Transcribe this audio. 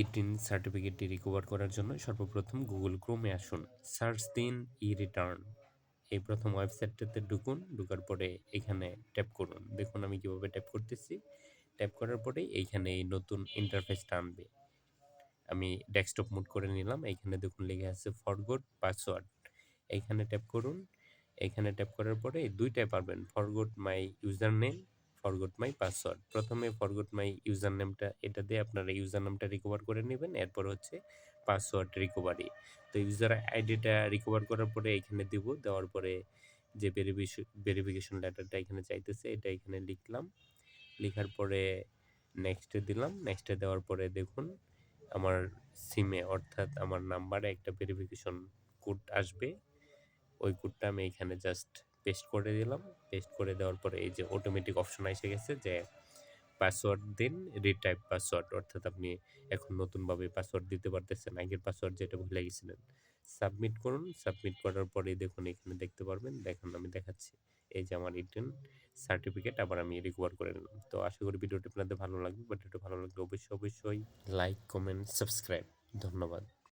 E-TIN সার্টিফিকেটটি recover করার জন্য সর্বপ্রথম গুগল ক্রোমে আসুন, সার্চ দিন রিটার্ন। এই প্রথম ওয়েবসাইটটাতে ঢুকুন, ঢোকার পরে এখানে ট্যাপ করুন। দেখুন আমি কিভাবে ট্যাপ করতেছি। ট্যাপ করার পরে এইখানে এই নতুন ইন্টারফেসটা আনবে। আমি ডেস্কটপ মোড করে নিলাম। এইখানে দেখুন লেখা আছে ফরগট পাসওয়ার্ড। এইখানে ট্যাপ করুন। এইখানে ট্যাপ করার পরে দুইটাই পারবেন, forgot my user name, forgot my password. প্রথমে ফরগট মাই ইউজার নেমটা, এটা দিয়ে আপনারা ইউজার নামটা রিকভার করে নেবেন। এরপর হচ্ছে পাসওয়ার্ড রিকভারি। তো ইউজার আইডিটা রিকভার করার পরে এখানে দিব। দেওয়ার পরে যে ভেরিফিকেশন লেটারটা এখানে চাইতেছে এটা এখানে লিখলাম। লেখার পরে নেক্সটে দিলাম। নেক্সটে দেওয়ার পরে দেখুন আমার সিমে অর্থাৎ আমার নাম্বারে একটা ভেরিফিকেশন কোড আসবে। ওই কোডটা আমি এখানে জাস্ট পেস্ট করে দিলাম। পেস্ট করে দেওয়ার পরে এই যে অটোমেটিক অপশন এসে গেছে যে পাসওয়ার্ড দিন, রিটাইপ পাসওয়ার্ড, অর্থাৎ আপনি এখন নতুনভাবে পাসওয়ার্ড দিতে পারতেছেন, আগের পাসওয়ার্ড যেটা ভুলে গেছিলেন। সাবমিট করুন। সাবমিট করার পরেই দেখুন এখানে দেখতে পারবেন। দেখুন আমি দেখাচ্ছি। এই যে আমার রিটার্ন সার্টিফিকেট আবার আমি রিকভার করে নিলাম। তো আশা করি ভিডিওটি আপনাদের ভালো লাগবে। ভিডিওটি ভালো লাগলে অবশ্যই লাইক, কমেন্ট, সাবস্ক্রাইব। ধন্যবাদ।